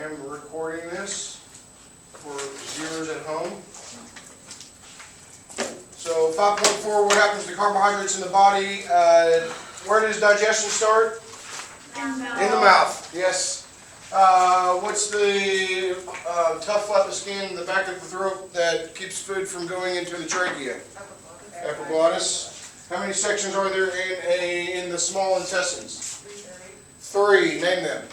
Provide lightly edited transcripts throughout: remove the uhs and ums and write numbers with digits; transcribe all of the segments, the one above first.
am recording this for viewers at home. So 5.4, what happens to carbohydrates in the body? Where does digestion start? In the mouth, yes. What's the tough flap of skin in the back of the throat that keeps food from going into the trachea? Epiglottis. How many sections are there in the small intestines? 3. Name them.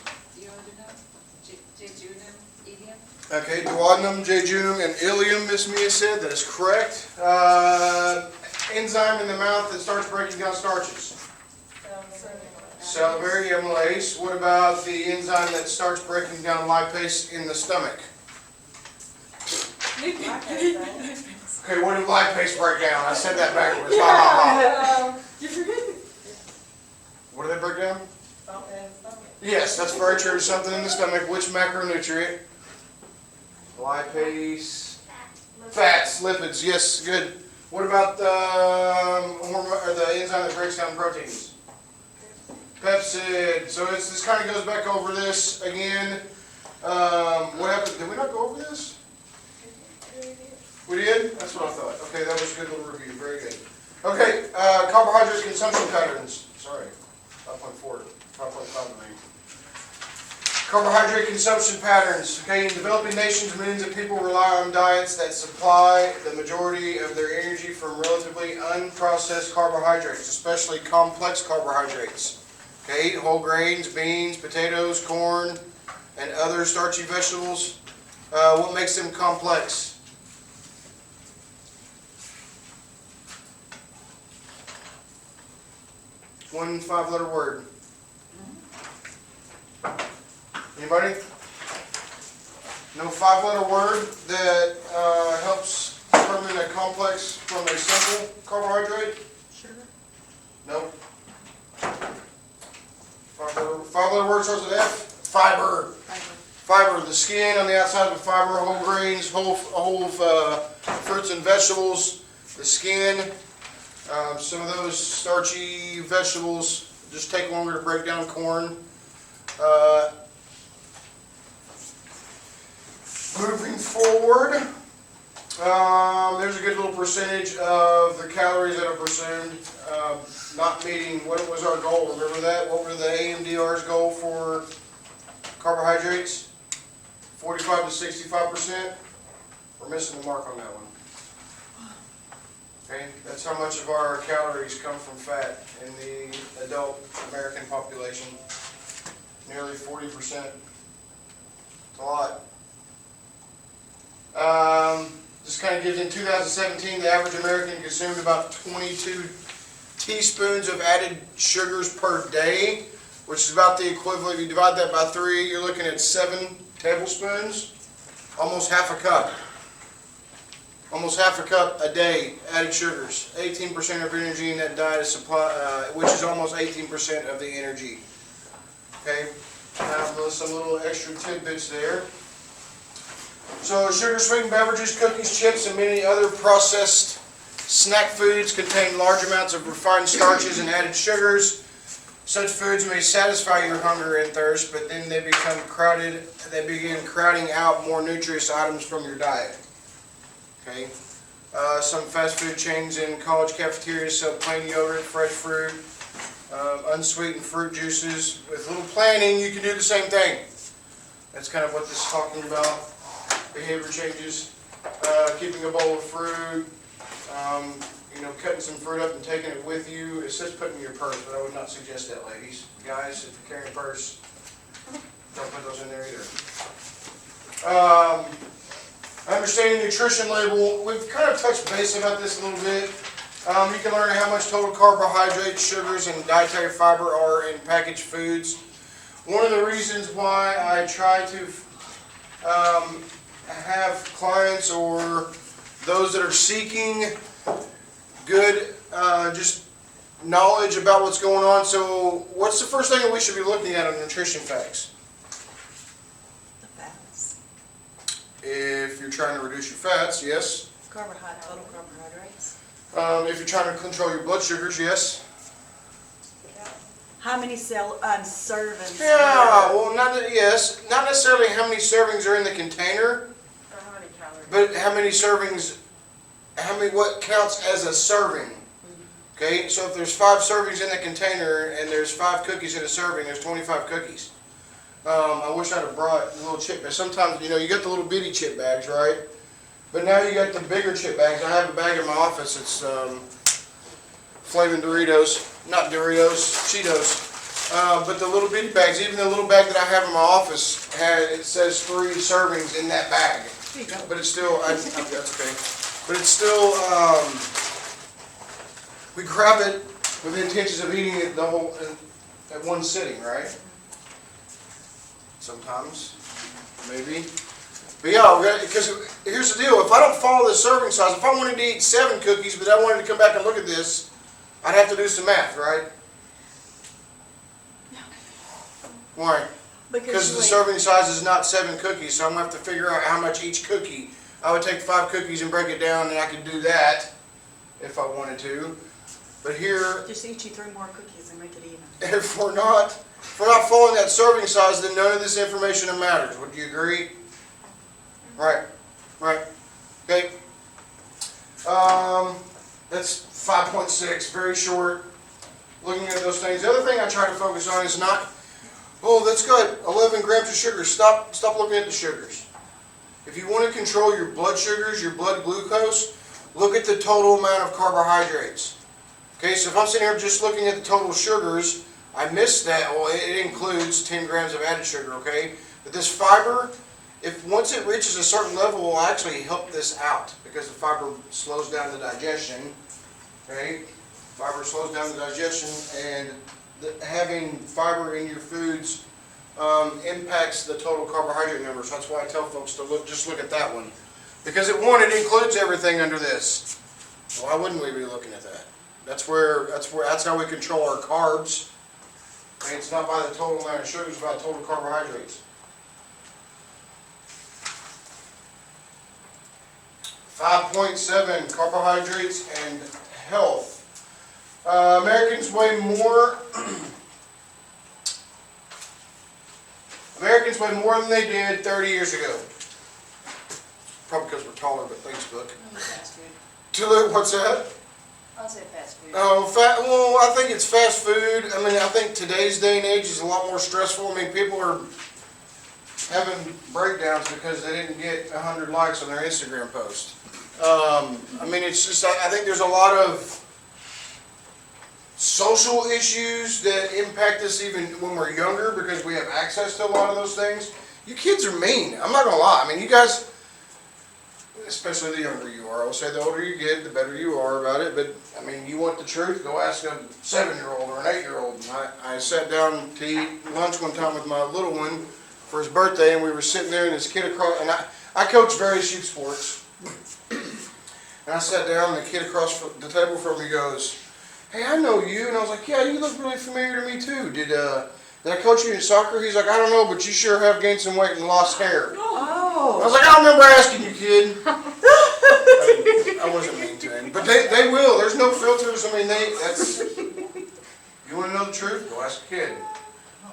Okay, duodenum, jejunum, and ileum, Miss Mia said. That is correct. Enzyme in the mouth that starts breaking down starches. Salivary amylase. What about the enzyme that starts breaking down lipase in the stomach? Okay, what did lipase break down? I said that backwards. Ha ha ha. What do they break down? Yes, that's very true. Something in the stomach. Which macronutrient? Lipase. Fats, lipids. Yes, good. What about the enzyme that breaks down proteins? Pepsid. So this kind of goes back over this again. What happened? Did we not go over this? We did? That's what I thought. Okay, that was a good little review. Very good. Okay, carbohydrate consumption patterns. Sorry, 5.4, 5.5 I mean. Carbohydrate consumption patterns. Okay, in developing nations, millions of people rely on diets that supply the majority of their energy from relatively unprocessed carbohydrates, especially complex carbohydrates. Okay, whole grains, beans, potatoes, corn, and other starchy vegetables. What makes them complex? One 5-letter word. Anybody? No 5-letter word that helps determine a complex from a simple carbohydrate? Sugar. Nope. 5-letter word starts with F. Fiber. Fiber. The skin on the outside of the fiber, whole grains, whole fruits and vegetables. The skin. Some of those starchy vegetables just take longer to break down. Corn. Moving forward, there's a good little percentage of the calories that are consumed not meeting what was our goal. Remember that? What were the AMDR's goal for carbohydrates? 45 to 65%. We're missing the mark on that one. Okay, that's how much of our calories come from fat in the adult American population. Nearly 40%. It's a lot. This kind of gives in 2017, the average American consumed about 22 teaspoons of added sugars per day, which is about the equivalent. If you divide that by 3, you're looking at 7 tablespoons, almost half a cup. Almost half a cup a day added sugars. 18% of energy in that diet is which is almost 18% of the energy. Okay, now some little extra tidbits there. So sugar-sweetened beverages, cookies, chips, and many other processed snack foods contain large amounts of refined starches and added sugars. Such foods may satisfy your hunger and thirst, but then they become crowded. They begin crowding out more nutritious items from your diet. Okay. Some fast food chains in college cafeterias sell plain yogurt, fresh fruit, unsweetened fruit juices. With a little planning, you can do the same thing. That's kind of what this is talking about. Behavior changes, keeping a bowl of fruit, cutting some fruit up and taking it with you. It says put in your purse, but I would not suggest that, ladies. Guys, if you're carrying a purse, don't put those in there either. Understanding nutrition label, we've kind of touched base about this a little bit. You can learn how much total carbohydrates, sugars, and dietary fiber are in packaged foods. One of the reasons why I try to have clients or those that are seeking good just knowledge about what's going on. So what's the first thing that we should be looking at on nutrition facts? The fats. If you're trying to reduce your fats, yes. Total carbohydrates. If you're trying to control your blood sugars, yes. How many servings? Yeah, well, not necessarily how many servings are in the container, Or how many calories? but how many servings, what counts as a serving. Okay, so if there's 5 servings in the container and there's 5 cookies in a serving, there's 25 cookies. I wish I'd have brought the little chip bags. Sometimes, you get the little bitty chip bags, right? But now you got the bigger chip bags. I have a bag in my office. It's flaming Doritos, not Doritos, Cheetos. But the little bitty bags, even the little bag that I have in my office, it says 3 servings in that bag. Here you go. But it's still, that's okay. But it's still, we grab it with the intentions of eating it the whole, at one sitting, right? Sometimes, maybe. But yeah, because here's the deal, if I don't follow the serving size, if I wanted to eat 7 cookies, but I wanted to come back and look at this, I'd have to do some math, right? Why? Because the serving size is not 7 cookies, so I'm going to have to figure out how much each cookie. I would take 5 cookies and break it down, and I could do that if I wanted to. But here, Just eat you 3 more cookies and make it even. if we're not following that serving size, then none of this information matters. Would you agree? Right. Okay. That's 5.6, very short. Looking at those things. The other thing I try to focus on is not, oh, that's good, 11 grams of sugar. Stop looking at the sugars. If you want to control your blood sugars, your blood glucose, look at the total amount of carbohydrates. Okay, so if I'm sitting here just looking at the total sugars, I missed that. Well, it includes 10 grams of added sugar, okay? But this fiber, once it reaches a certain level, will actually help this out because the fiber slows down the digestion, okay? Fiber slows down the digestion, and having fiber in your foods impacts the total carbohydrate numbers. That's why I tell folks to just look at that one. Because it includes everything under this. Why wouldn't we be looking at that? That's how we control our carbs. And it's not by the total amount of sugar, it's by the total carbohydrates. 5.7, carbohydrates and health. Americans weigh more than they did 30 years ago. Probably because we're taller, but thanks, Book. Fast food. What's that? I'll say fast food. Well, I think it's fast food. I mean, I think today's day and age is a lot more stressful. I mean, people are having breakdowns because they didn't get 100 likes on their Instagram post. I mean, it's just, I think there's a lot of social issues that impact us even when we're younger because we have access to a lot of those things. You kids are mean. I'm not going to lie. I mean, you guys, especially the younger you are. I will say the older you get, the better you are about it. But, I mean, you want the truth, go ask a 7-year-old or an 8-year-old. I sat down to eat lunch one time with my little one for his birthday, and we were sitting there, and this kid across, and I coach various youth sports. And I sat down, and the kid across the table from me goes, "Hey, I know you." And I was like, "Yeah, you look really familiar to me, too. Did I coach you in soccer?" He's like, "I don't know, but you sure have gained some weight and lost hair." I was like, "I remember asking you, kid." I wasn't mean to him. But they will. There's no filters. I mean, you want to know the truth? Go ask a kid.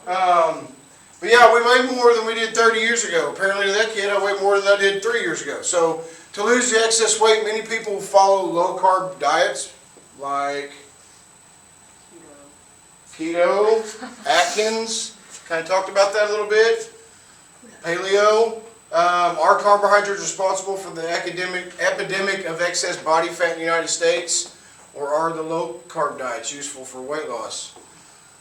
But yeah, we weigh more than we did 30 years ago. Apparently to that kid, I weigh more than I did 3 years ago. So to lose the excess weight, many people follow low-carb diets like keto, Atkins. Kind of talked about that a little bit. Paleo. Are carbohydrates responsible for the epidemic of excess body fat in the United States, or are the low-carb diets useful for weight loss?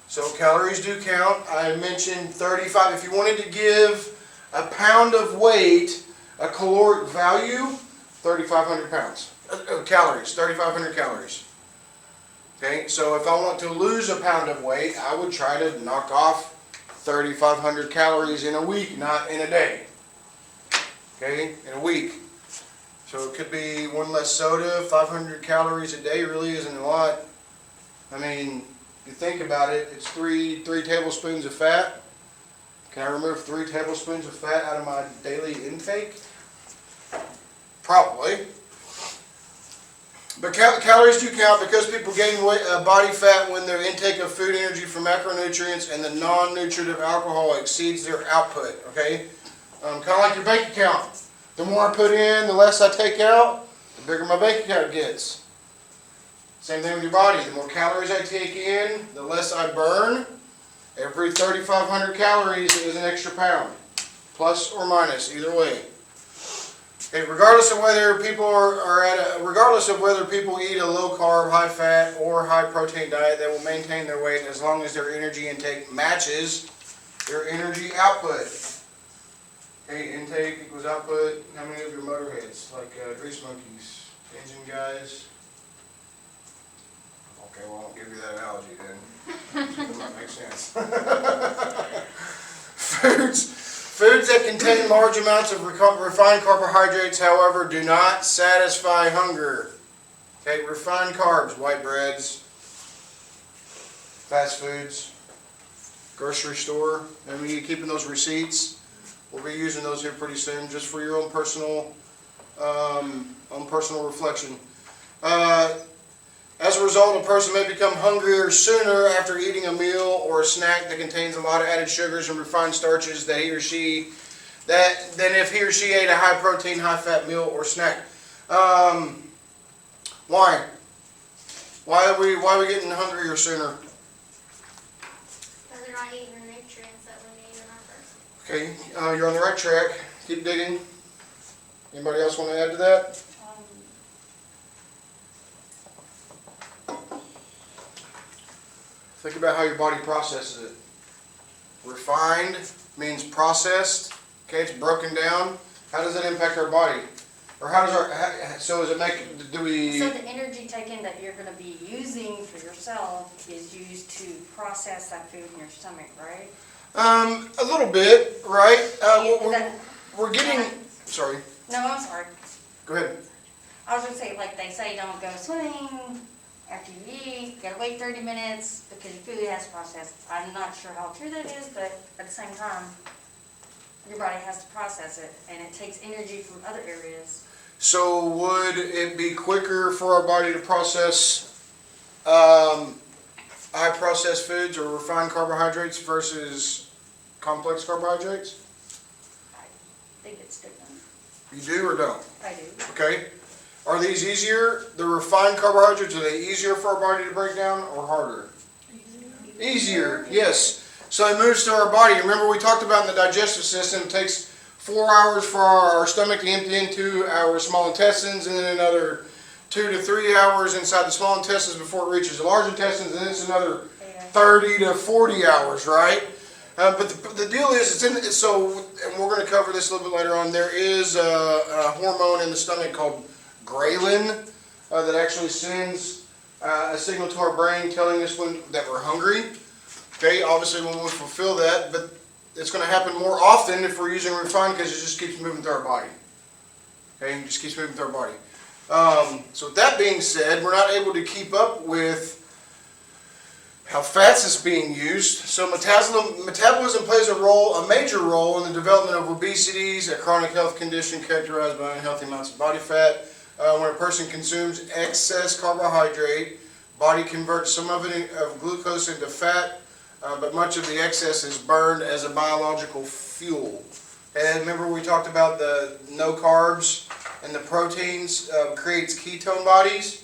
So calories do count. I mentioned 35. If you wanted to give a pound of weight a caloric value, 3,500 calories, 3,500 calories. Okay, so if I want to lose a pound of weight, I would try to knock off 3,500 calories in a week, not in a day. Okay, in a week. So it could be 1 less soda, 500 calories a day really isn't a lot. I mean, if you think about it, it's three tablespoons of fat. Can I remove 3 tablespoons of fat out of my daily intake? Probably. But calories do count because people gain weight, body fat when their intake of food energy from macronutrients and the non-nutritive alcohol exceeds their output, okay? Kind of like your bank account. The more I put in, the less I take out, the bigger my bank account gets. Same thing with your body. The more calories I take in, the less I burn. Every 3,500 calories is an extra pound, plus or minus, either way. Okay, regardless of whether people regardless of whether people eat a low carb, high fat, or high protein diet, they will maintain their weight as long as their energy intake matches their energy output. Okay, intake equals output. How many of your motorheads, like grease monkeys, engine guys? Okay, well I won't give you that analogy then. It might make sense. Foods that contain large amounts of refined carbohydrates, however, do not satisfy hunger. Okay, refined carbs, white breads, fast foods, grocery store. And when you're keeping those receipts, we'll be using those here pretty soon, just for your own personal reflection. As a result, a person may become hungrier sooner after eating a meal or a snack that contains a lot of added sugars and refined starches than if he or she ate a high protein, high fat meal or snack. Why? Why are we getting hungrier sooner? Because they're not eating the nutrients that we need in our person. Okay, you're on the right track. Keep digging. Anybody else want to add to that? Think about how your body processes it. Refined means processed. Okay, it's broken down. How does that impact our body? Or how does so does it make, do we... So the energy taken that you're going to be using for yourself is used to process that food in your stomach, right? A little bit, right? We're getting... Sorry. No, I'm sorry. Go ahead. I was going to say, like they say, don't go swimming after you eat. You got to wait 30 minutes because your food has to process. I'm not sure how true that is, but at the same time, your body has to process it, and it takes energy from other areas. So would it be quicker for our body to process high processed foods or refined carbohydrates versus complex carbohydrates? I think it's different. You do or don't? I do. Okay. Are these easier? The refined carbohydrates, are they easier for our body to break down or harder? Easier, yes. So it moves through our body. Remember we talked about in the digestive system, it takes 4 hours for our stomach to empty into our small intestines, and then another 2 to 3 hours inside the small intestines before it reaches the large intestines, and then it's another 30 to 40 hours, right? But the deal is, and we're going to cover this a little bit later on, there is a hormone in the stomach called ghrelin that actually sends a signal to our brain telling us that we're hungry. Okay, obviously when we fulfill that, but it's going to happen more often if we're using refined because it just keeps moving through our body. Okay, it just keeps moving through our body. So with that being said, we're not able to keep up with how fats is being used. So metabolism plays a major role in the development of obesity, a chronic health condition characterized by unhealthy amounts of body fat. When a person consumes excess carbohydrate, body converts some of glucose into fat, but much of the excess is burned as a biological fuel. And remember we talked about the no carbs and the proteins creates ketone bodies.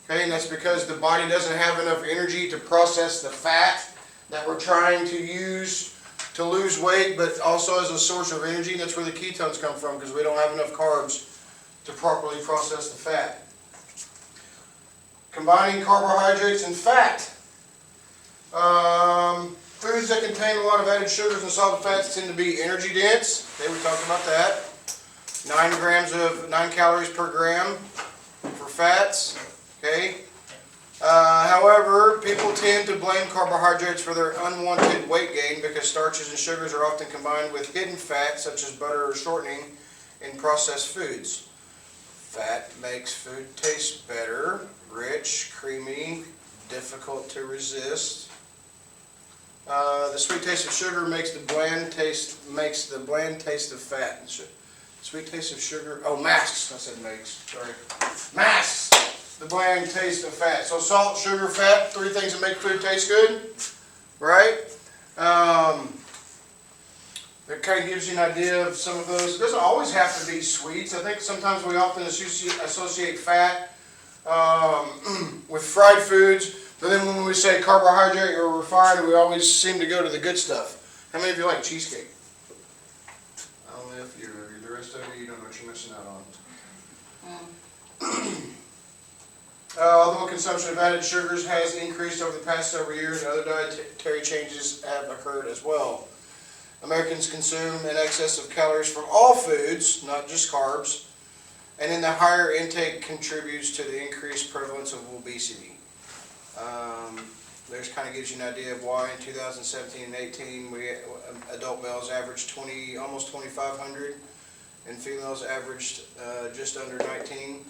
Okay, and that's because the body doesn't have enough energy to process the fat that we're trying to use to lose weight, but also as a source of energy. And that's where the ketones come from, because we don't have enough carbs to properly process the fat. Combining carbohydrates and fat. Foods that contain a lot of added sugars and solid fats tend to be energy dense. Okay, we talked about that. 9 calories per gram for fats. Okay. However, people tend to blame carbohydrates for their unwanted weight gain because starches and sugars are often combined with hidden fat such as butter or shortening in processed foods. Fat makes food taste better, rich, creamy, difficult to resist. The sweet taste of sugar makes the bland taste of fat. Sweet taste of sugar. Oh, masks. I said makes. Sorry. Masks. the bland taste of fat. So salt, sugar, fat, three things that make food taste good, right? That kind of gives you an idea of some of those. It doesn't always have to be sweets. I think sometimes we often associate fat with fried foods, but then when we say carbohydrate or refined, we always seem to go to the good stuff. How many of you like cheesecake? I don't know if you're the rest of you don't know what you're missing out on. Although consumption of added sugars has increased over the past several years, other dietary changes have occurred as well. Americans consume in excess of calories from all foods, not just carbs, and then the higher intake contributes to the increased prevalence of obesity. There's kind of gives you an idea of why in 2017 and 18 adult males averaged almost 2,500, and females averaged just under 19.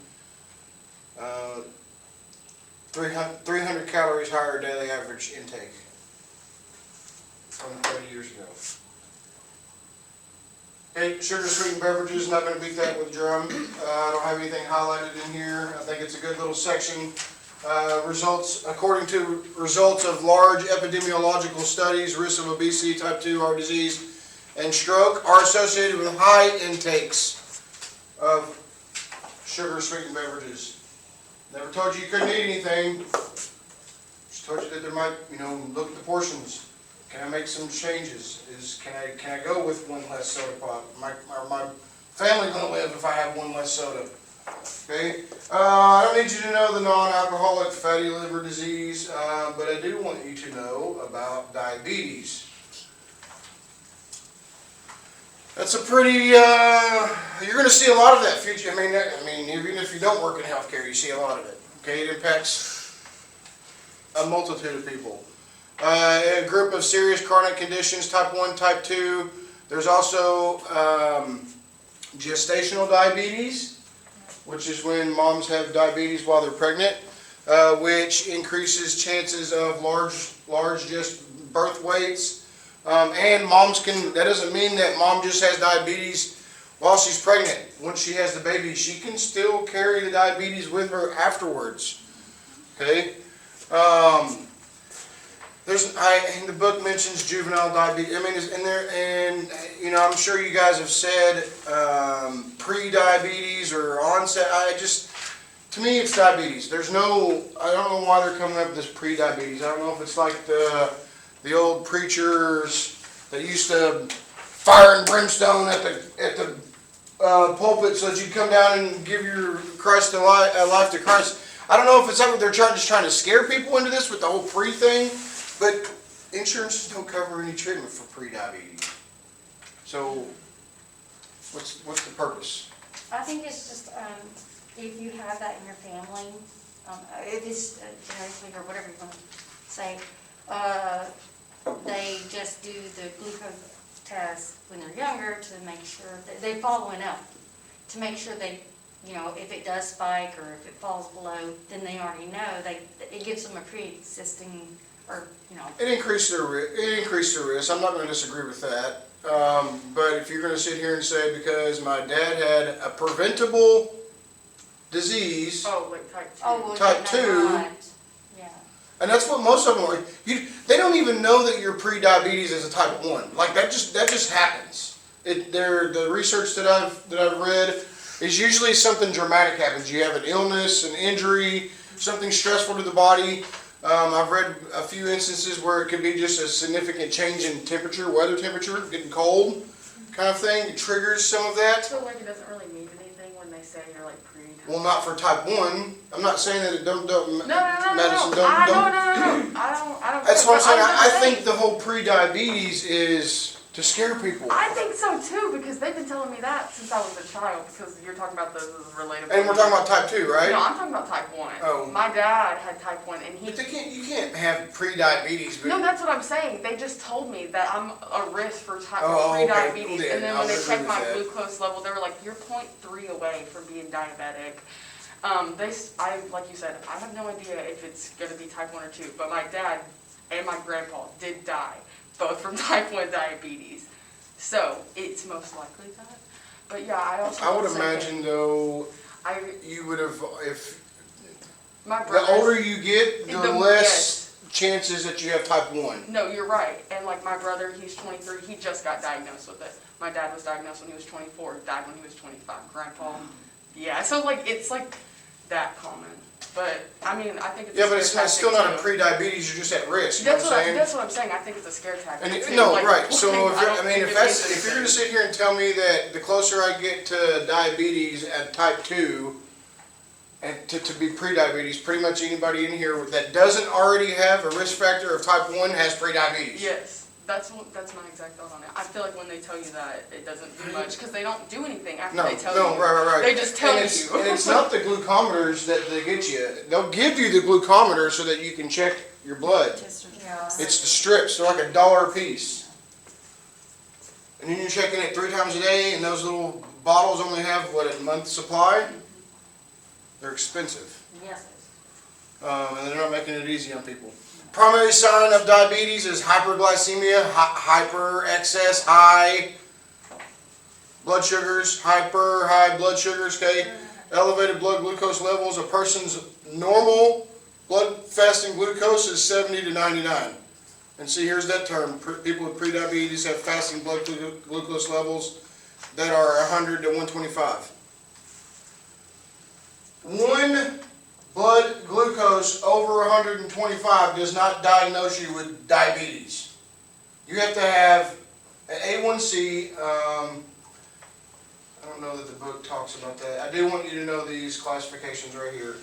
300 calories higher daily average intake from 30 years ago. Okay, sugar sweetened beverages, not going to beat that with a drum. I don't have anything highlighted in here. I think it's a good little section. According to results of large epidemiological studies, risks of obesity, type 2 heart disease, and stroke are associated with high intakes of sugar sweetened beverages. Never told you you couldn't eat anything. Just told you that there might, look at the portions. Can I make some changes? Can I go with one less soda pop? My family gonna live if I have one less soda. Okay. I don't need you to know the non-alcoholic fatty liver disease, but I do want you to know about diabetes. That's a pretty. You're going to see a lot of that future. I mean, even if you don't work in healthcare, you see a lot of it. Okay, it impacts a multitude of people. A group of serious chronic conditions, type 1, type 2. There's also gestational diabetes, which is when moms have diabetes while they're pregnant, which increases chances of large just birth weights. And moms that doesn't mean that mom just has diabetes while she's pregnant. Once she has the baby, she can still carry the diabetes with her afterwards. Okay? The book mentions juvenile diabetes. I mean, it's in there, and I'm sure you guys have said pre-diabetes or onset. To me, it's diabetes. I don't know why they're coming up with this pre-diabetes. I don't know if it's like the old preachers that used to fire and brimstone at the pulpit so that you come down and give your life to Christ. I don't know if it's something they're just trying to scare people into this with the whole pre thing. But insurances don't cover any treatment for pre-diabetes. So, what's the purpose? I think it's just, if you have that in your family, if it's genetically or whatever you want to say, they just do the glucose test when they're younger to make sure that they're following up, to make sure they, if it does spike or if it falls below, then they already know. It gives them a pre-existing. It increased their risk. I'm not going to disagree with that. But if you're going to sit here and say because my dad had a preventable disease, type 2, yeah, and that's what most of them are. They don't even know that your pre-diabetes is a type 1. Like that just happens. The research that I've read is usually something dramatic happens. You have an illness, an injury, something stressful to the body. I've read a few instances where it could be just a significant change in temperature, weather temperature, getting cold, kind of thing. It triggers some of that. So it doesn't really mean anything when they say you're pre. Well, not for type 1. I'm not saying that it don't medicine No. don't. I don't. That's what I'm saying. I think the whole pre-diabetes is to scare people. I think so too, because they've been telling me that since I was a child, because you're talking about the relatable. And we're talking about type 2, right? No, I'm talking about type 1. Oh. My dad had type 1 and But you can't have pre-diabetes. But No, that's what I'm saying. They just told me that I'm a risk for okay. pre-diabetes. Well, yeah, and then I'll when they agree checked with my that. glucose level, they were like, you're 0.3 away from being diabetic. Like you said, I have no idea if it's going to be type 1 or 2, but my dad and my grandpa did die, both from type 1 diabetes. So, it's most likely that. But yeah, I would imagine though, you would have, My The brother's. older you get, the The- less chances that you have type 1. No, you're right. And like my brother, he's 23, he just got diagnosed with it. My dad was diagnosed when he was 24, died when he was 25. Grandpa, yeah, so like, it's like that common. But, I mean, I think it's a Yeah, but it's scare still not a tactic, too. pre-diabetes, you're just at risk, you know what I'm saying? That's what I'm saying, I think it's a scare tactic. And too. no, Like, right, so like, if you're, don't I mean, think if it that's, means if you're gonna anything. sit here and tell me that the closer I get to diabetes at type 2, and to be pre-diabetes, pretty much anybody in here that doesn't already have a risk factor of type 1 has pre-diabetes. Yes, that's my exact thought on it. I feel like when they tell you that, it doesn't do much, because they don't do anything after No, they tell you. no, right. They just tell And it's, you. and it's not the glucometers that they get you. They'll give you the glucometer so that you can check your blood. Yeah. It's the strips, they're like $1 a piece. And then you're checking it 3 times a day, and those little bottles only have, what, a month's supply? They're expensive. Yes. And they're not making it easy on people. Primary sign of diabetes is hyperglycemia, hyper, excess, high blood sugars, high blood sugars, okay? Elevated blood glucose levels. A person's normal blood fasting glucose is 70 to 99. And see, here's that term. People with prediabetes have fasting blood glucose levels that are 100 to 125. One blood glucose over 125 does not diagnose you with diabetes. You have to have an A1C. I don't know that the book talks about that. I do want you to know these classifications right here.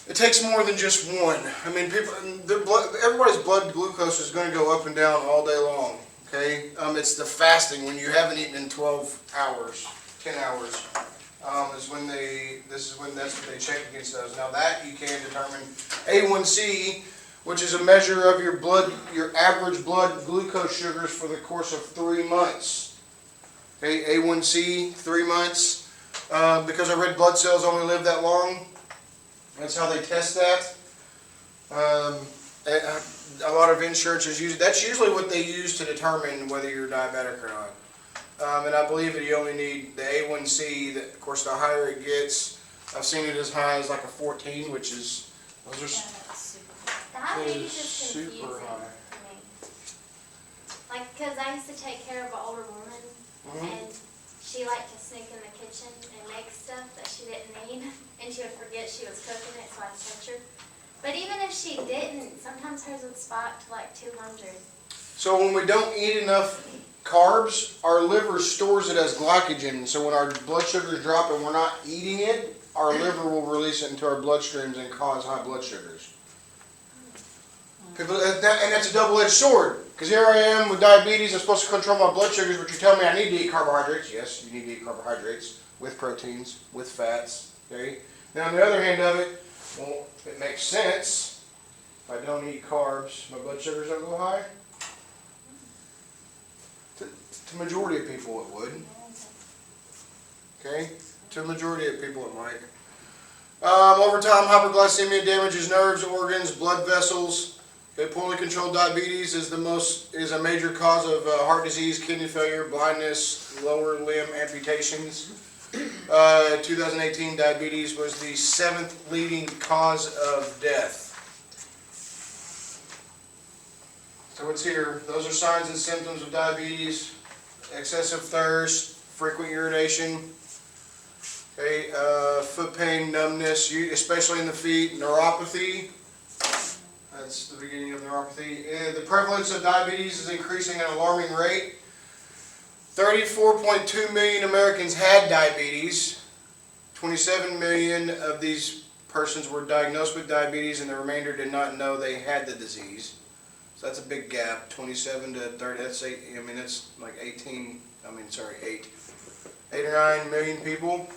It takes more than just one. I mean, everybody's blood glucose is going to go up and down all day long. Okay, it's the fasting when you haven't eaten in 12 hours, 10 hours, that's when that's what they check against those. Now that you can determine A1C, which is a measure of your average blood glucose sugars for the course of 3 months. Okay, A1C, 3 months, because our red blood cells only live that long. That's how they test that. A lot of insurances use it. That's usually what they use to determine whether you're diabetic or not. And I believe that you only need the A1C. That, of course, the higher it gets, I've seen it as high as like a 14, which is those are Diabetes is super confusing high. to me. Like, because I used to take care of an older woman, and she liked to sneak in the kitchen and make stuff that she didn't need, and she would forget she was cooking it, so I'd touch her. But even if she didn't, sometimes hers would spike to like 200. So when we don't eat enough carbs, our liver stores it as glycogen. So when our blood sugars drop and we're not eating it, our liver will release it into our bloodstreams and cause high blood sugars. People, and that's a double-edged sword. Because here I am with diabetes, I'm supposed to control my blood sugars, but you tell me I need to eat carbohydrates. Yes, you need to eat carbohydrates with proteins, with fats. Okay. Now on the other hand of it, well, it makes sense. If I don't eat carbs, my blood sugars don't go high. To the majority of people it would. Okay? To the majority of people it might. Over time, hyperglycemia damages nerves, organs, blood vessels. Okay, poorly controlled diabetes is a major cause of heart disease, kidney failure, blindness, lower limb amputations. 2018, diabetes was the 7th leading cause of death. So what's here? Those are signs and symptoms of diabetes: excessive thirst, frequent urination, okay, foot pain, numbness, especially in the feet, neuropathy. That's the beginning of neuropathy. And the prevalence of diabetes is increasing at an alarming rate. 34.2 million Americans had diabetes. 27 million of these persons were diagnosed with diabetes, and the remainder did not know they had the disease. So that's a big gap. 27 to 30. That's 8. I mean, that's like 8 or 9 million people.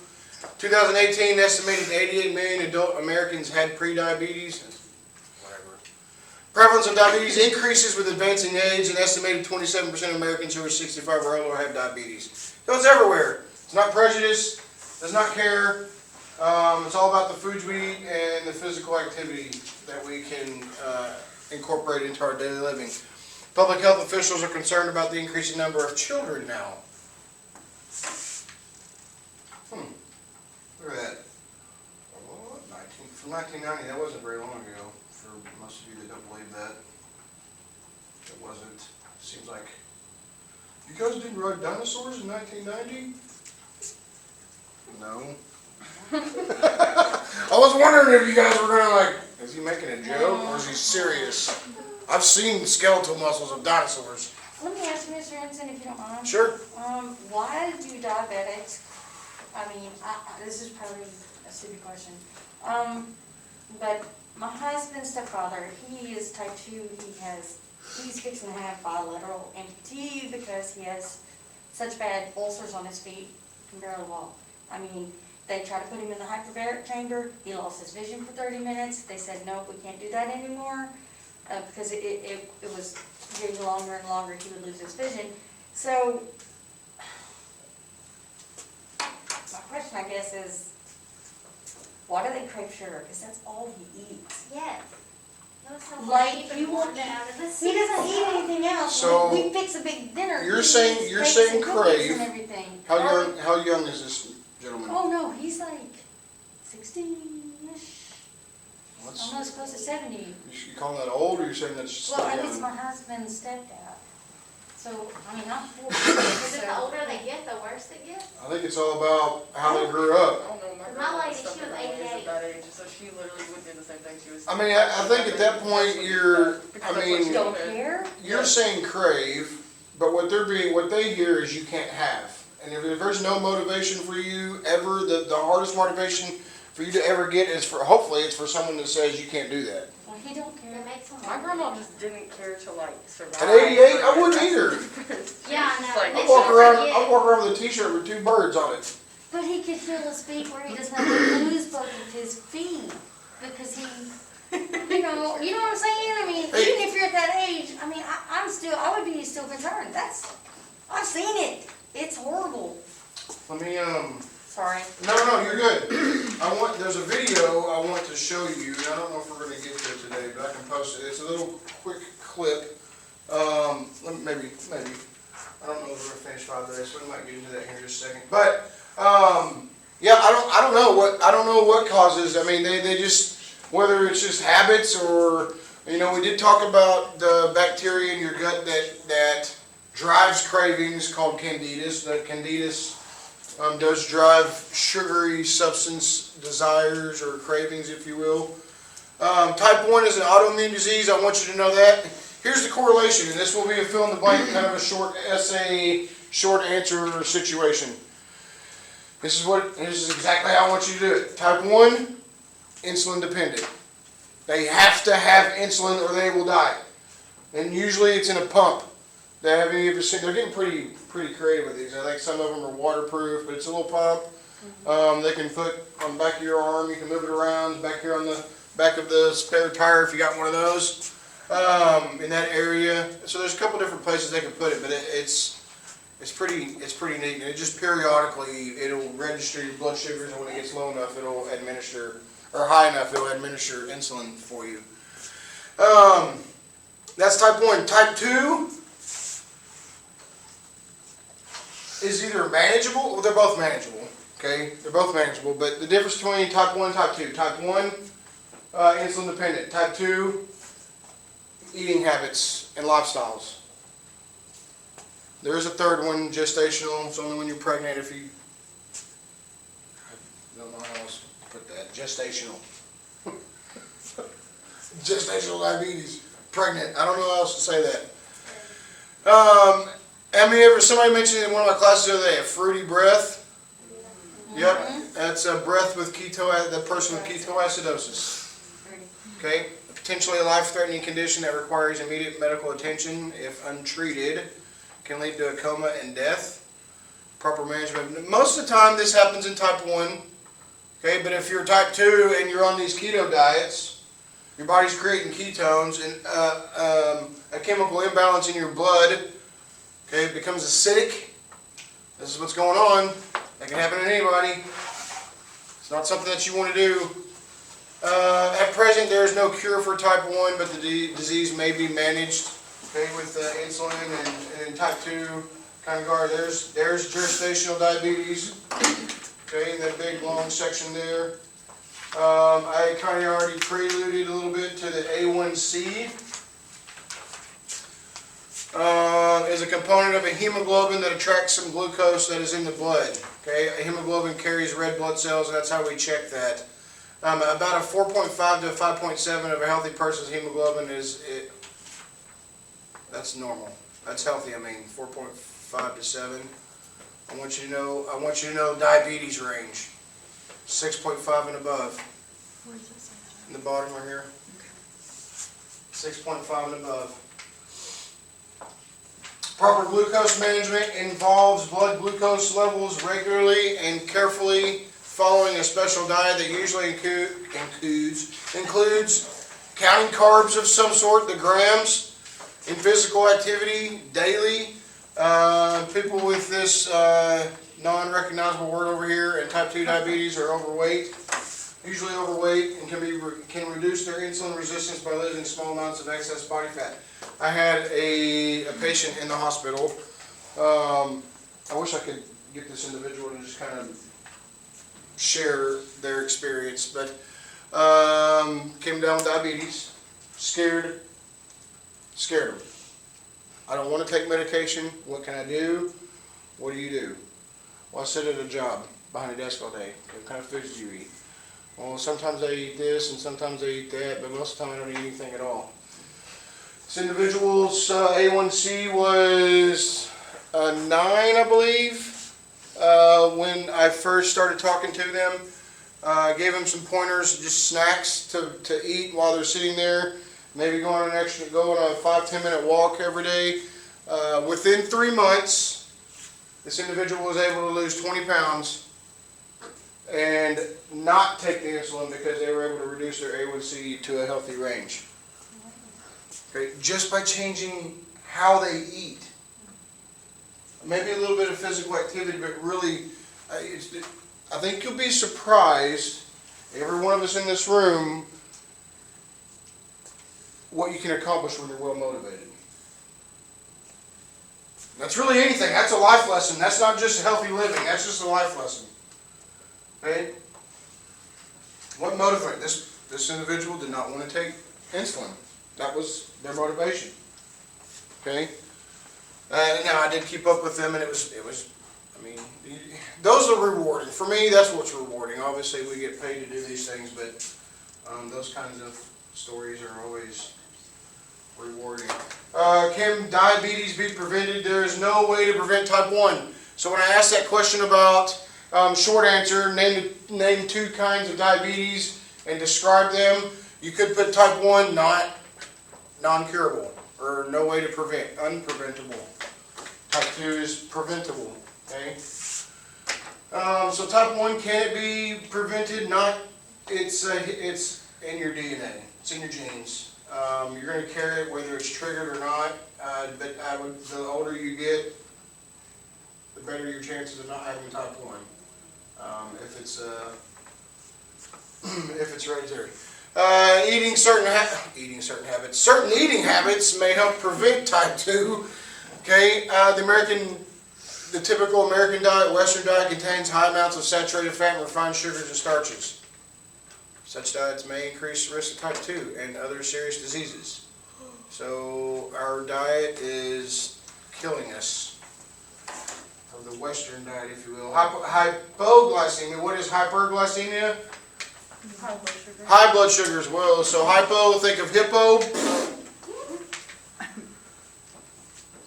2018, estimated 88 million adult Americans had prediabetes. Prevalence of diabetes increases with advancing age. An estimated 27% of Americans who are 65 or older have diabetes. So it's everywhere. It's not prejudice. Does not care. It's all about the foods we eat and the physical activity that we can incorporate into our daily living. Public health officials are concerned about the increasing number of children now from 1990, that wasn't very long ago, for most of you that don't believe that. It wasn't, seems like, you guys didn't ride dinosaurs in 1990? No. I was wondering if you guys were gonna like, is he making a joke or is he serious? I've seen skeletal muscles of dinosaurs. Let me ask you, Mr. Henson, if you don't mind. Sure. Why do diabetics, I mean, this is probably a stupid question. But my husband's stepfather, he is type 2, he's fixing to have bilateral amputee because he has such bad ulcers on his feet, he can barely walk. I mean, they tried to put him in the hyperbaric chamber, he lost his vision for 30 minutes, they said, no, we can't do that anymore, because it was getting longer and longer, he would lose his vision. So, my question, I guess, is, why do they crave sugar? Because that's all he eats. Yes. It was so Like, funny, you keeping won't Wanda out of the He doesn't eat anything else. So, We fix a big dinner. you're He saying- eats you're cakes saying and cookies crave. and everything. How young is this gentleman? Oh, no, he's like 60-ish, What's, almost close to 70. you calling that old or you're saying that's still Well, and it's young? my husband's stepdad. So, I mean, I'm 40. Is it the older they get, the worse it gets? I think it's all about how they grew up. I don't know, my My grandma lady, was stuck she in was her ways 88. at that age, so she literally would do the same thing she was. I mean, I think at that point you're, Because I that's what she mean, Don't did. care? you're saying crave, but what they hear is you can't have. And if there's no motivation for you ever, the hardest motivation for you to ever get is hopefully it's for someone that says you can't do that. Well, he don't care. It makes them. My grandma just didn't care to like survive. At 88, I wouldn't either. Yeah, I know. Like, They I'd walk should around, forget. I'd walk around with a t-shirt with 2 birds on it. But he could feel his feet where he doesn't have to lose both of his feet because he, you know what I'm saying? I mean, Hey. even if you're at that age, I mean, I would be still concerned. I've seen it. It's horrible. Let me, Sorry. no, you're good. There's a video I want to show you, and I don't know if we're gonna get to it today, but I can post it. It's a little quick clip. Maybe. I don't know if we're gonna finish 5 days, so we might get into that here in just a second. But, yeah, I don't know what causes, I mean, they just, whether it's just habits or, we did talk about the bacteria in your gut that drives cravings called candidus. The candidus does drive sugary substance desires or cravings, if you will. Type 1 is an autoimmune disease. I want you to know that. Here's the correlation, and this will be a fill in the blank, kind of a short essay, short answer situation. This is exactly how I want you to do it. Type 1, insulin dependent. They have to have insulin or they will die. And usually it's in a pump. They're getting pretty creative with these. I think some of them are waterproof, but it's a little pump. They can put on the back of your arm. You can move it around. Back here on the back of the spare tire if you got one of those. In that area. So there's a couple different places they can put it, but it's pretty neat. And it just periodically it'll register your blood sugars, and when it gets low enough, it'll administer, or high enough, it'll administer insulin for you. That's type 1. Type 2 is either manageable, well, they're both manageable, okay? They're both manageable, but the difference between type 1 and type 2. Type 1, insulin dependent. Type 2, eating habits and lifestyles. There is a third one, gestational. It's only when you're pregnant if you, I don't know how else to put that, gestational. Gestational diabetes, pregnant. I don't know how else to say that. Somebody mentioned in one of my classes the other day, a fruity breath. Yep, that's a breath with the person with ketoacidosis. Okay, potentially a life-threatening condition that requires immediate medical attention if untreated, can lead to a coma and death. Proper management. Most of the time this happens in type 1. Okay, but if you're type 2 and you're on these keto diets, your body's creating ketones and a chemical imbalance in your blood, okay, it becomes acidic. This is what's going on. That can happen to anybody. It's not something that you want to do. At present, there is no cure for type 1, but the disease may be managed, okay, with insulin and type 2 kind of guard. There's gestational diabetes, okay, in that big long section there. I kind of already preluded a little bit to the A1C. Is a component of a hemoglobin that attracts some glucose that is in the blood. Okay, a hemoglobin carries red blood cells, and that's how we check that. About a 4.5 to a 5.7 of a healthy person's hemoglobin that's normal. That's healthy. I mean, 4.5 to 7. I want you to know diabetes range. 6.5 and above. Where's this at? In the bottom right here. Okay. 6.5 and above. Proper glucose management involves blood glucose levels regularly and carefully following a special diet that usually includes counting carbs of some sort, the grams, in physical activity daily. People with this non-recognizable word over here and type 2 diabetes are overweight, usually overweight, and can reduce their insulin resistance by losing small amounts of excess body fat. I had a patient in the hospital. I wish I could get this individual to just kind of share their experience, but came down with diabetes, scared them. I don't want to take medication. What can I do? What do you do? Well, I sit at a job behind a desk all day. What kind of foods do you eat? Well, sometimes I eat this and sometimes I eat that, but most of the time I don't eat anything at all. This individual's A1C was a 9, I believe, when I first started talking to them. I gave them some pointers, just snacks to eat while they're sitting there. Maybe go on a 5-10 minute walk every day. Within 3 months, this individual was able to lose 20 pounds and not take the insulin because they were able to reduce their A1C to a healthy range. Okay, just by changing how they eat. Maybe a little bit of physical activity, but really, I think you'll be surprised, every one of us in this room, what you can accomplish when you're well motivated. That's really anything. That's a life lesson. That's not just healthy living. That's just a life lesson. Okay? What motivated this individual did not want to take insulin. That was their motivation. Okay? Now I did keep up with them, and it was. I mean, those are rewarding. For me, that's what's rewarding. Obviously, we get paid to do these things, but those kinds of stories are always rewarding. Can diabetes be prevented? There is no way to prevent type 1. So when I asked that question about, short answer, name 2 kinds of diabetes and describe them, you could put type 1, non-curable, or no way to prevent, unpreventable. Type 2 is preventable, okay? So type 1, can it be prevented? It's in your DNA, it's in your genes. You're going to carry it whether it's triggered or not, but the older you get, the better your chances of not having type 1, if it's hereditary. Certain eating habits may help prevent type 2. Okay, the typical American diet, Western diet, contains high amounts of saturated fat and refined sugars and starches. Such diets may increase the risk of type 2 and other serious diseases. So our diet is killing us. Of the Western diet, if you will. Hypoglycemia. What is hyperglycemia? High blood sugar. High blood sugar as well. So hypo, think of hippo.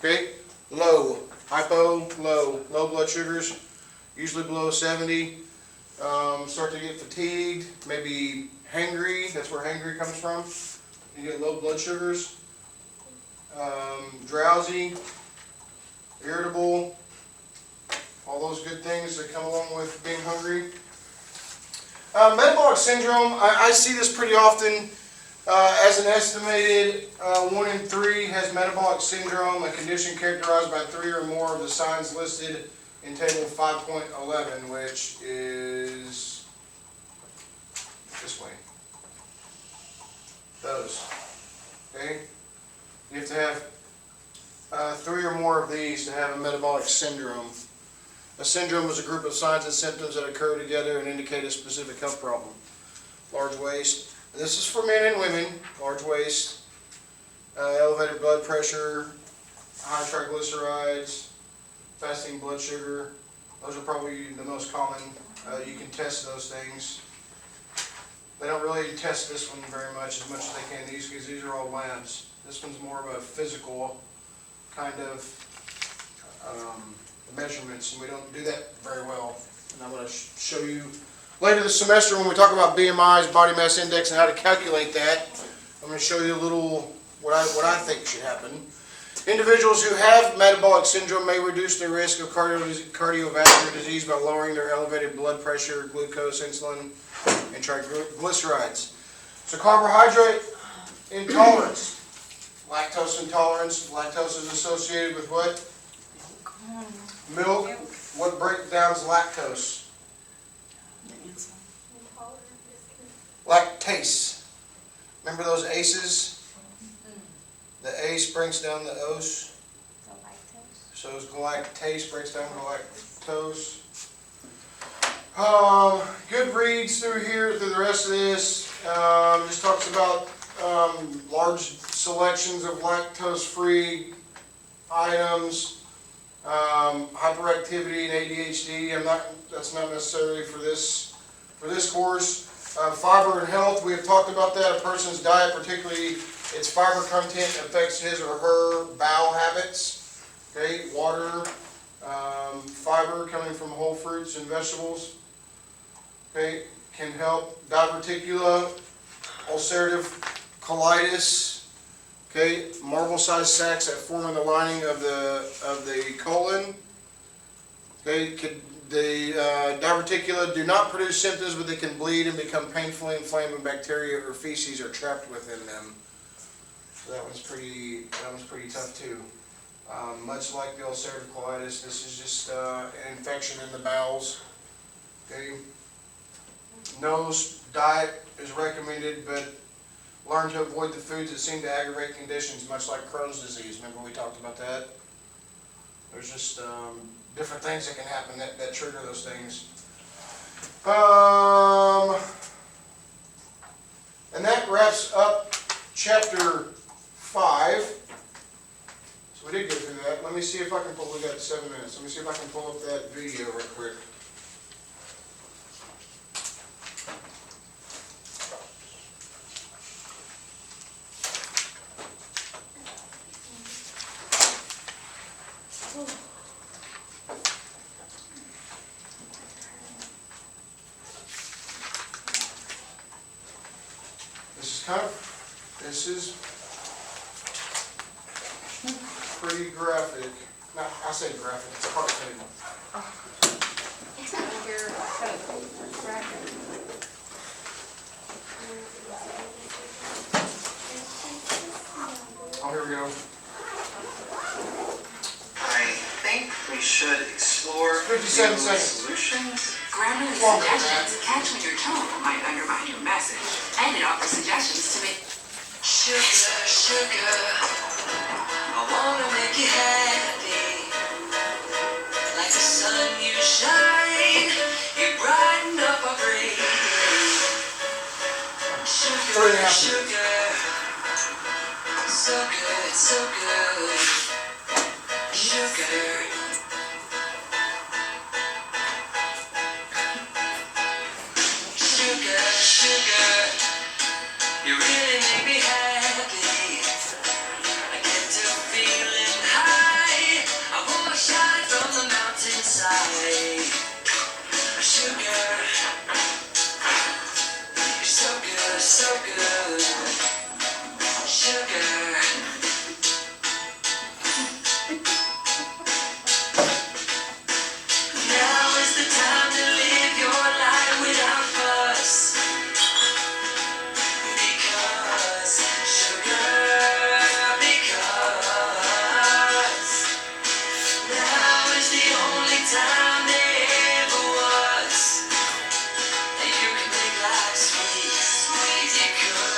Okay, low. Hypo, low. Low blood sugars, usually below 70. Start to get fatigued, maybe hangry. That's where hangry comes from. You get low blood sugars. Drowsy, irritable. All those good things that come along with being hungry. Metabolic syndrome, I see this pretty often. As an estimated 1 in 3 has metabolic syndrome, a condition characterized by 3 or more of the signs listed in table 5.11, which is this way. Those. Okay? You have to have 3 or more of these to have a metabolic syndrome. A syndrome is a group of signs and symptoms that occur together and indicate a specific health problem. large waist. This is for men and women, large waist, elevated blood pressure, high triglycerides, fasting blood sugar. Those are probably the most common. You can test those things. They don't really test this one very much as they can, because these are all labs. This one's more of a physical kind of measurements, and we don't do that very well. And I'm going to show you later this semester when we talk about BMIs, body mass index, and how to calculate that. I'm going to show you a little what I think should happen. Individuals who have metabolic syndrome may reduce their risk of cardiovascular disease by lowering their elevated blood pressure, glucose, insulin, and triglycerides. So carbohydrate intolerance. Lactose intolerance. Lactose is associated with what? Milk. What breaks down lactose? Lactase. Remember those ACEs? The ACE breaks down the OS. So it's lactase breaks down the lactose. Good reads through here, through the rest of this. Just talks about large selections of lactose-free items, hyperactivity and ADHD. That's not necessarily for this course. Fiber and health, we have talked about that. A person's diet, particularly its fiber content, affects his or her bowel habits. Okay, water, fiber coming from whole fruits and vegetables. Okay, can help. Diverticula, ulcerative colitis. Okay, marble-sized sacs that form in the lining of the colon. Okay, the diverticula do not produce symptoms, but they can bleed and become painfully inflamed when bacteria or feces are trapped within them. So that one's pretty tough too. Much like the ulcerative colitis, this is just an infection in the bowels. Okay. No diet is recommended, but learn to avoid the foods that seem to aggravate conditions, much like Crohn's disease. Remember we talked about that? There's just different things that can happen that trigger those things. And that wraps up chapter 5. So we did go through that. Let me see if I can pull, we got 7 minutes. Let me see if I can pull up that video real quick. This is pretty graphic. No, I say graphic, it's a cartoon. Oh, here we go. I think we should explore 57 new seconds. solutions. Grammarly Longer than suggestions catch when your tone might undermine your message, and it offers suggestions to make Sugar, sugar, I wanna make you happy. Like the sun you shine, you brighten up our gray day. Sugar, 3.5 sugar, so good, so good. Sugar. Sugar, sugar, you really make me happy. I get to feeling high. I want a shot from the mountainside. Sugar, you're so good, so good. Sugar. Now is the time to live your life without fuss. Because now is the only time there ever was that you can make life sweet. You could.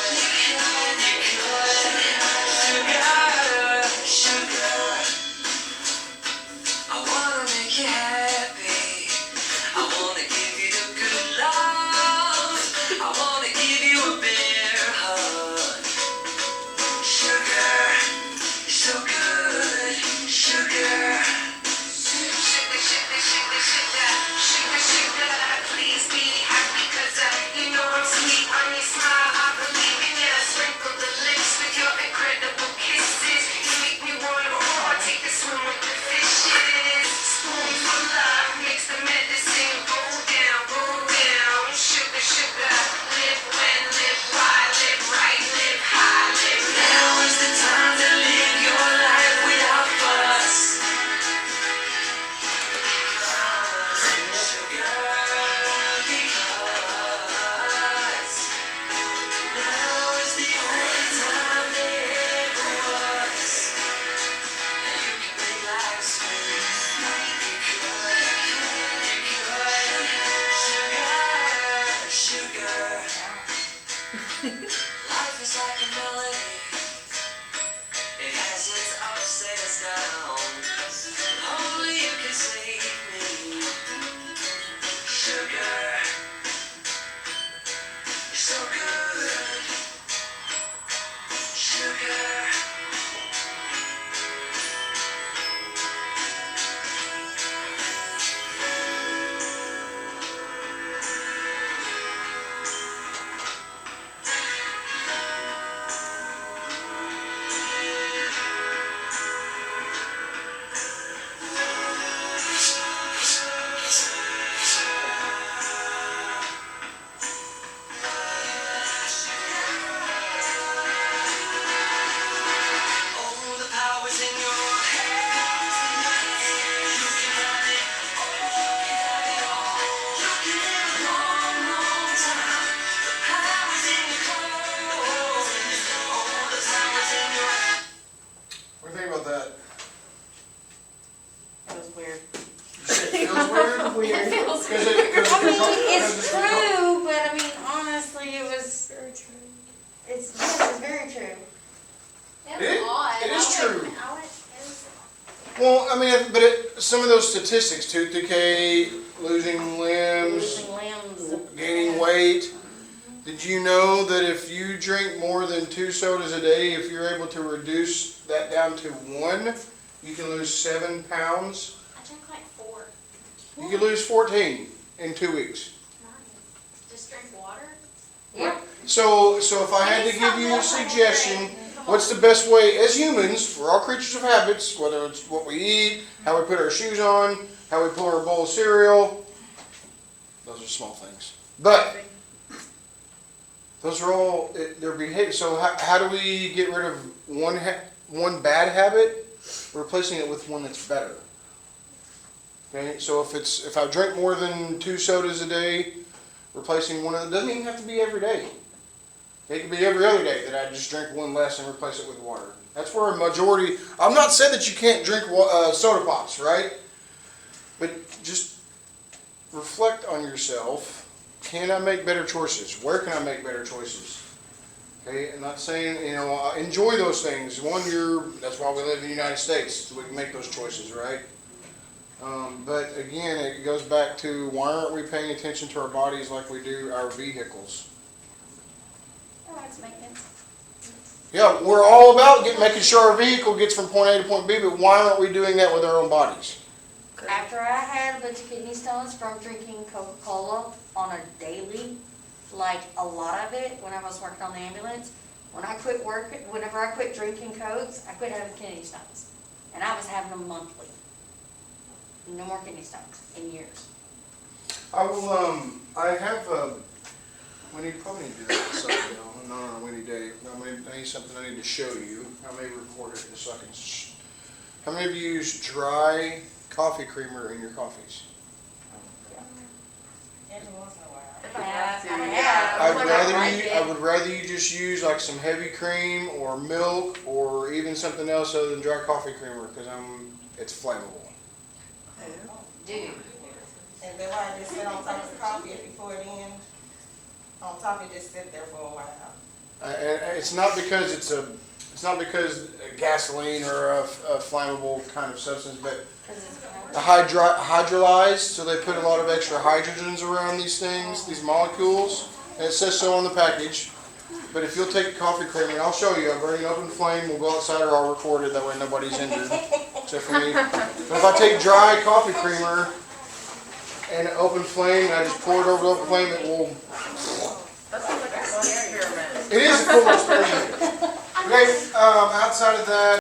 as it's upset us down. Only you can save me. Sugar, you're so good. Sugar. Oh, the power's in your hands. You can have it all. You can live a long, long time. The power's in your clothes. Oh, the power's in your. What do you think about that? It was weird. You said it feels weird? Weird. Cause I mean, it's true, but I mean, honestly, it was, Very true. it's very true. It It- was odd. it is I wouldn't- true. I wouldn't- it was- Well, I mean, but some of those statistics, tooth decay, losing limbs, Losing limbs. gaining weight. Did you know that if you drink more than 2 sodas a day, if you're able to reduce that down to 1, you can lose 7 pounds? I drank like 4. You can lose 14 in 2 weeks. Nice. Just drink water. Yeah. So if I had to give you a suggestion, what's the best way, as humans, we're all creatures of habits, whether it's what we eat, how we put our shoes on, how we pull our bowl of cereal, those are small things. But those are all, they're behavior. So how do we get rid of one bad habit, replacing it with one that's better? Okay, so if I drink more than 2 sodas a day, replacing one of them, doesn't even have to be every day. It could be every other day that I just drink one less and replace it with water. That's where a majority, I'm not saying that you can't drink soda pops, right? But just reflect on yourself. Can I make better choices? Where can I make better choices? Okay, I'm not saying, enjoy those things. That's why we live in the United States, so we can make those choices, right? But again, it goes back to why aren't we paying attention to our bodies like we do our vehicles? Oh, it's maintenance. Yeah, we're all about making sure our vehicle gets from point A to point B, but why aren't we doing that with our own bodies? After I had a bunch of kidney stones from drinking Coca Cola on a daily, like a lot of it, when I was working on the ambulance, whenever I quit drinking Cokes, I quit having kidney stones. And I was having them monthly. No more kidney stones in years. I will, we probably need to do that something, not on a windy day. I need something I need to show you. I may record it in a second. How many of you use dry coffee creamer in your coffees? If I I have to, have. yeah. I would rather you just use like some heavy cream or milk or even something else other than dry coffee creamer because it's flammable. Dude. And then why just sit on top of the coffee if you pour it in? On top, it just sit there for a while. And it's not because it's not because gasoline or a flammable kind of substance, but the hydrolyzed, so they put a lot of extra hydrogens around these things, these molecules, and it says so on the package. But if you'll take coffee creamer, and I'll show you, I've already opened flame, we'll go outside or I'll record it, that way nobody's injured, except for me. But if I take dry coffee creamer and open flame, and I just pour it over the open flame, it will, That sounds like a fun experiment. it is a cool experiment. Okay, outside of that,